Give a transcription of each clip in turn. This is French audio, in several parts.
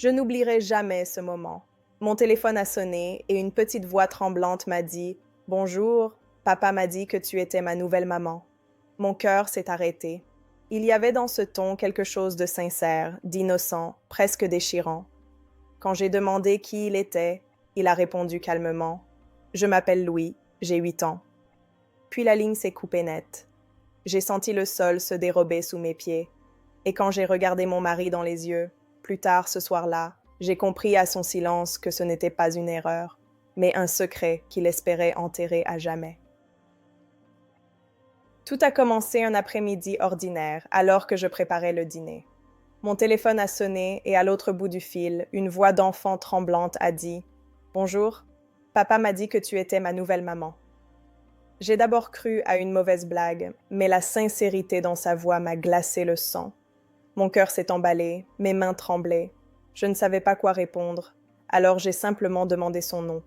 Je n'oublierai jamais ce moment. Mon téléphone a sonné et une petite voix tremblante m'a dit « Bonjour, papa m'a dit que tu étais ma nouvelle maman. » Mon cœur s'est arrêté. Il y avait dans ce ton quelque chose de sincère, d'innocent, presque déchirant. Quand j'ai demandé qui il était, il a répondu calmement « Je m'appelle Louis, j'ai 8 ans. » Puis la ligne s'est coupée nette. J'ai senti le sol se dérober sous mes pieds. Et quand j'ai regardé mon mari dans les yeux, plus tard ce soir-là, j'ai compris à son silence que ce n'était pas une erreur, mais un secret qu'il espérait enterrer à jamais. Tout a commencé un après-midi ordinaire, alors que je préparais le dîner. Mon téléphone a sonné et à l'autre bout du fil, une voix d'enfant tremblante a dit « Bonjour, papa m'a dit que tu étais ma nouvelle maman. » J'ai d'abord cru à une mauvaise blague, mais la sincérité dans sa voix m'a glacé le sang. Mon cœur s'est emballé, mes mains tremblaient. Je ne savais pas quoi répondre, alors j'ai simplement demandé son nom.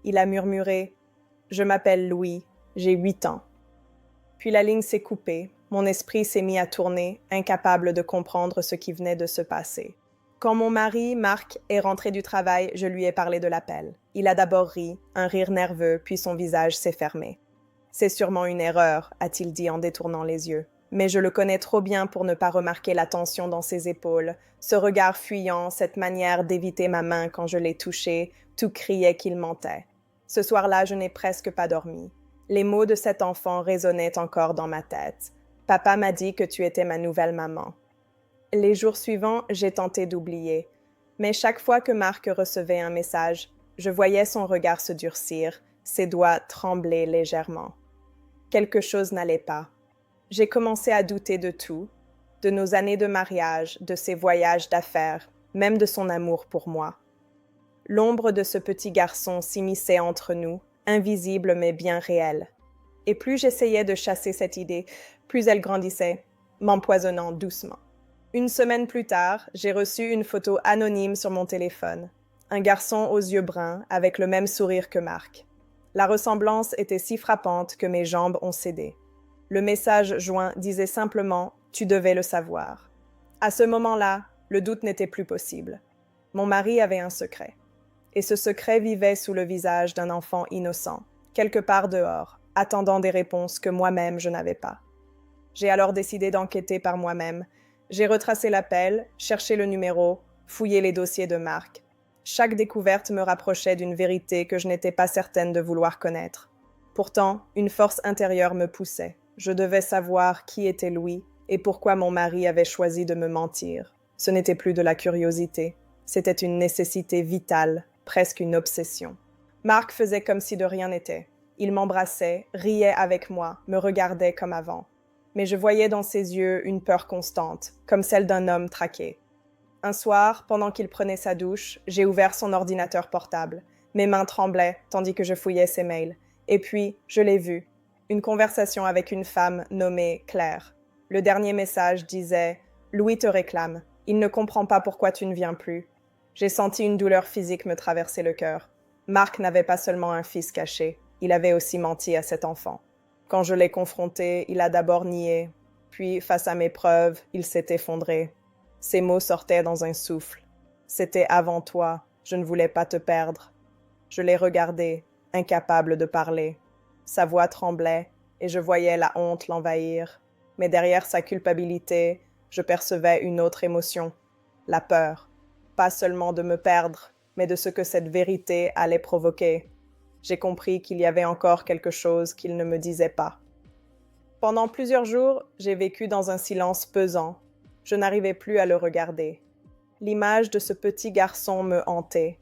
Il a murmuré « Je m'appelle Louis, j'ai 8 ans. » Puis la ligne s'est coupée, mon esprit s'est mis à tourner, incapable de comprendre ce qui venait de se passer. Quand mon mari, Marc, est rentré du travail, je lui ai parlé de l'appel. Il a d'abord ri, un rire nerveux, puis son visage s'est fermé. « C'est sûrement une erreur », a-t-il dit en détournant les yeux. Mais je le connais trop bien pour ne pas remarquer la tension dans ses épaules, ce regard fuyant, cette manière d'éviter ma main quand je l'ai touché, tout criait qu'il mentait. Ce soir-là, je n'ai presque pas dormi. Les mots de cet enfant résonnaient encore dans ma tête. « Papa m'a dit que tu étais ma nouvelle maman. » Les jours suivants, j'ai tenté d'oublier. Mais chaque fois que Marc recevait un message, je voyais son regard se durcir, ses doigts trembler légèrement. Quelque chose n'allait pas. J'ai commencé à douter de tout, de nos années de mariage, de ses voyages d'affaires, même de son amour pour moi. L'ombre de ce petit garçon s'immisçait entre nous, invisible mais bien réelle. Et plus j'essayais de chasser cette idée, plus elle grandissait, m'empoisonnant doucement. Une semaine plus tard, j'ai reçu une photo anonyme sur mon téléphone. Un garçon aux yeux bruns, avec le même sourire que Marc. La ressemblance était si frappante que mes jambes ont cédé. Le message joint disait simplement « Tu devais le savoir ». À ce moment-là, le doute n'était plus possible. Mon mari avait un secret. Et ce secret vivait sous le visage d'un enfant innocent, quelque part dehors, attendant des réponses que moi-même je n'avais pas. J'ai alors décidé d'enquêter par moi-même. J'ai retracé l'appel, cherché le numéro, fouillé les dossiers de Marc. Chaque découverte me rapprochait d'une vérité que je n'étais pas certaine de vouloir connaître. Pourtant, une force intérieure me poussait. Je devais savoir qui était Louis et pourquoi mon mari avait choisi de me mentir. Ce n'était plus de la curiosité, c'était une nécessité vitale, presque une obsession. Marc faisait comme si de rien n'était. Il m'embrassait, riait avec moi, me regardait comme avant. Mais je voyais dans ses yeux une peur constante, comme celle d'un homme traqué. Un soir, pendant qu'il prenait sa douche, j'ai ouvert son ordinateur portable. Mes mains tremblaient, tandis que je fouillais ses mails. Et puis, je l'ai vu. Une conversation avec une femme nommée Claire. Le dernier message disait « Louis te réclame. Il ne comprend pas pourquoi tu ne viens plus. » J'ai senti une douleur physique me traverser le cœur. Marc n'avait pas seulement un fils caché, il avait aussi menti à cet enfant. Quand je l'ai confronté, il a d'abord nié, puis, face à mes preuves, il s'est effondré. Ses mots sortaient dans un souffle. « C'était avant toi, je ne voulais pas te perdre. » Je l'ai regardé, incapable de parler. Sa voix tremblait et je voyais la honte l'envahir. Mais derrière sa culpabilité, je percevais une autre émotion, la peur. Pas seulement de me perdre, mais de ce que cette vérité allait provoquer. J'ai compris qu'il y avait encore quelque chose qu'il ne me disait pas. Pendant plusieurs jours, j'ai vécu dans un silence pesant. Je n'arrivais plus à le regarder. L'image de ce petit garçon me hantait.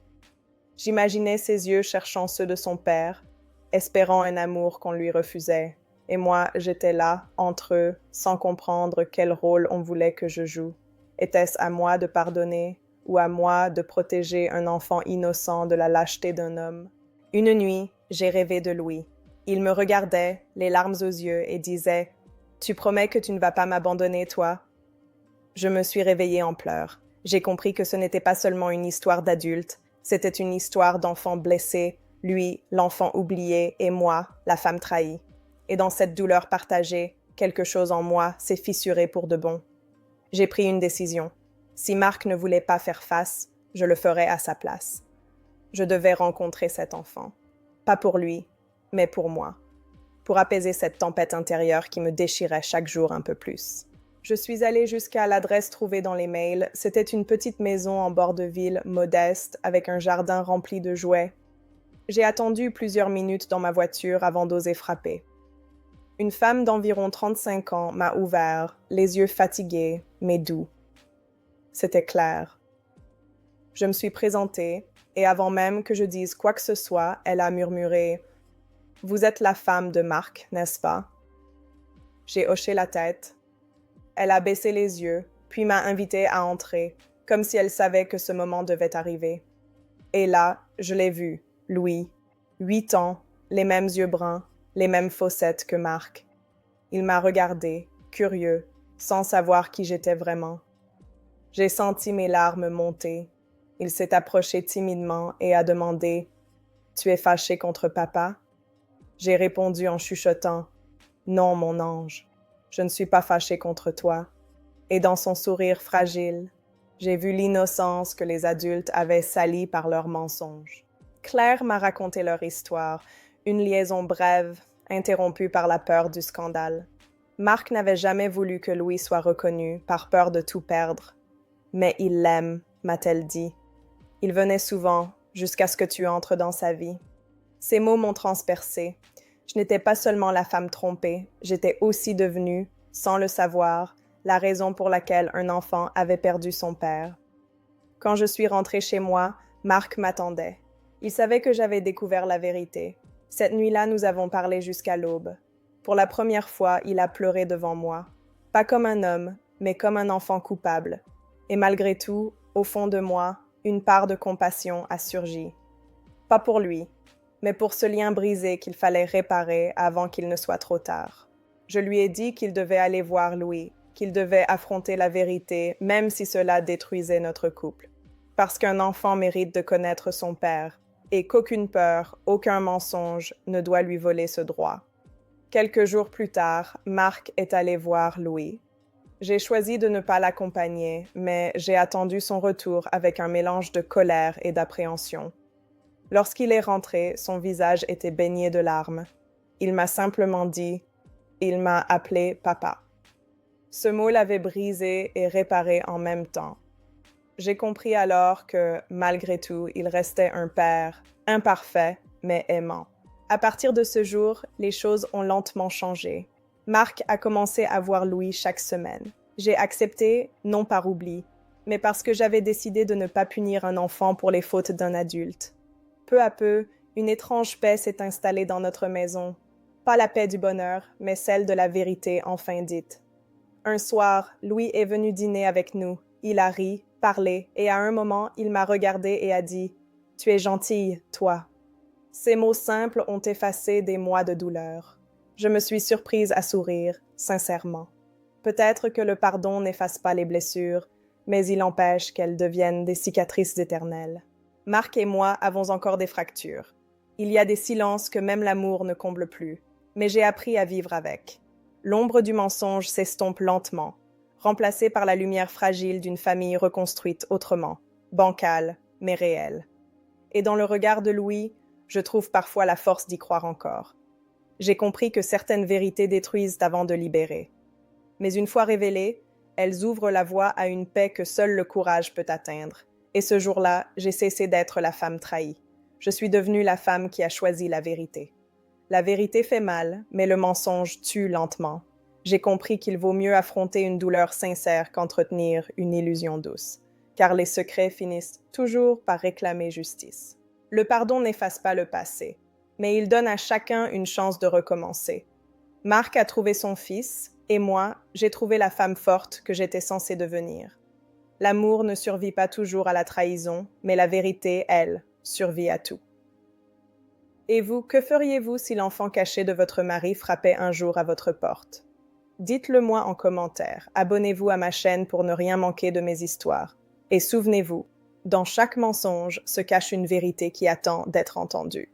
J'imaginais ses yeux cherchant ceux de son père, espérant un amour qu'on lui refusait. Et moi, j'étais là, entre eux, sans comprendre quel rôle on voulait que je joue. Était-ce à moi de pardonner ou à moi de protéger un enfant innocent de la lâcheté d'un homme? Une nuit, j'ai rêvé de Louis. Il me regardait, les larmes aux yeux, et disait « Tu promets que tu ne vas pas m'abandonner, toi ?» Je me suis réveillée en pleurs. J'ai compris que ce n'était pas seulement une histoire d'adulte, c'était une histoire d'enfant blessé, lui, l'enfant oublié, et moi, la femme trahie. Et dans cette douleur partagée, quelque chose en moi s'est fissuré pour de bon. J'ai pris une décision. Si Marc ne voulait pas faire face, je le ferais à sa place. Je devais rencontrer cet enfant. Pas pour lui, mais pour moi. Pour apaiser cette tempête intérieure qui me déchirait chaque jour un peu plus. Je suis allée jusqu'à l'adresse trouvée dans les mails. C'était une petite maison en bord de ville, modeste, avec un jardin rempli de jouets. J'ai attendu plusieurs minutes dans ma voiture avant d'oser frapper. Une femme d'environ 35 ans m'a ouvert, les yeux fatigués, mais doux. C'était clair. Je me suis présentée, et avant même que je dise quoi que ce soit, elle a murmuré « Vous êtes la femme de Marc, n'est-ce pas ?» J'ai hoché la tête. Elle a baissé les yeux, puis m'a invitée à entrer, comme si elle savait que ce moment devait arriver. Et là, je l'ai vu, Louis, 8 ans, les mêmes yeux bruns, les mêmes fossettes que Marc. Il m'a regardé, curieux, sans savoir qui j'étais vraiment. J'ai senti mes larmes monter. Il s'est approché timidement et a demandé « Tu es fâché contre papa ?» J'ai répondu en chuchotant « Non, mon ange, je ne suis pas fâché contre toi. » Et dans son sourire fragile, j'ai vu l'innocence que les adultes avaient salie par leurs mensonges. Claire m'a raconté leur histoire, une liaison brève, interrompue par la peur du scandale. Marc n'avait jamais voulu que Louis soit reconnu, par peur de tout perdre. Mais il l'aime, m'a-t-elle dit. Il venait souvent, jusqu'à ce que tu entres dans sa vie. Ces mots m'ont transpercée. Je n'étais pas seulement la femme trompée, j'étais aussi devenue, sans le savoir, la raison pour laquelle un enfant avait perdu son père. Quand je suis rentrée chez moi, Marc m'attendait. Il savait que j'avais découvert la vérité. Cette nuit-là, nous avons parlé jusqu'à l'aube. Pour la première fois, il a pleuré devant moi. Pas comme un homme, mais comme un enfant coupable. Et malgré tout, au fond de moi, une part de compassion a surgi. Pas pour lui, mais pour ce lien brisé qu'il fallait réparer avant qu'il ne soit trop tard. Je lui ai dit qu'il devait aller voir Louis, qu'il devait affronter la vérité, même si cela détruisait notre couple. Parce qu'un enfant mérite de connaître son père, et qu'aucune peur, aucun mensonge ne doit lui voler ce droit. Quelques jours plus tard, Marc est allé voir Louis. J'ai choisi de ne pas l'accompagner, mais j'ai attendu son retour avec un mélange de colère et d'appréhension. Lorsqu'il est rentré, son visage était baigné de larmes. Il m'a simplement dit « Il m'a appelé papa ». Ce mot l'avait brisé et réparé en même temps. J'ai compris alors que, malgré tout, il restait un père, imparfait, mais aimant. À partir de ce jour, les choses ont lentement changé. Marc a commencé à voir Louis chaque semaine. J'ai accepté, non par oubli, mais parce que j'avais décidé de ne pas punir un enfant pour les fautes d'un adulte. Peu à peu, une étrange paix s'est installée dans notre maison. Pas la paix du bonheur, mais celle de la vérité enfin dite. Un soir, Louis est venu dîner avec nous. Il a ri, parlé, et à un moment, il m'a regardé et a dit « Tu es gentille, toi ». Ces mots simples ont effacé des mois de douleur. Je me suis surprise à sourire, sincèrement. Peut-être que le pardon n'efface pas les blessures, mais il empêche qu'elles deviennent des cicatrices éternelles. Marc et moi avons encore des fractures. Il y a des silences que même l'amour ne comble plus, mais j'ai appris à vivre avec. L'ombre du mensonge s'estompe lentement, remplacée par la lumière fragile d'une famille reconstruite autrement, bancale, mais réelle. Et dans le regard de Louis, je trouve parfois la force d'y croire encore. J'ai compris que certaines vérités détruisent avant de libérer. Mais une fois révélées, elles ouvrent la voie à une paix que seul le courage peut atteindre. Et ce jour-là, j'ai cessé d'être la femme trahie. Je suis devenue la femme qui a choisi la vérité. La vérité fait mal, mais le mensonge tue lentement. J'ai compris qu'il vaut mieux affronter une douleur sincère qu'entretenir une illusion douce, car les secrets finissent toujours par réclamer justice. Le pardon n'efface pas le passé, mais il donne à chacun une chance de recommencer. Marc a trouvé son fils, et moi, j'ai trouvé la femme forte que j'étais censée devenir. L'amour ne survit pas toujours à la trahison, mais la vérité, elle, survit à tout. Et vous, que feriez-vous si l'enfant caché de votre mari frappait un jour à votre porte? Dites-le moi en commentaire, abonnez-vous à ma chaîne pour ne rien manquer de mes histoires. Et souvenez-vous, dans chaque mensonge se cache une vérité qui attend d'être entendue.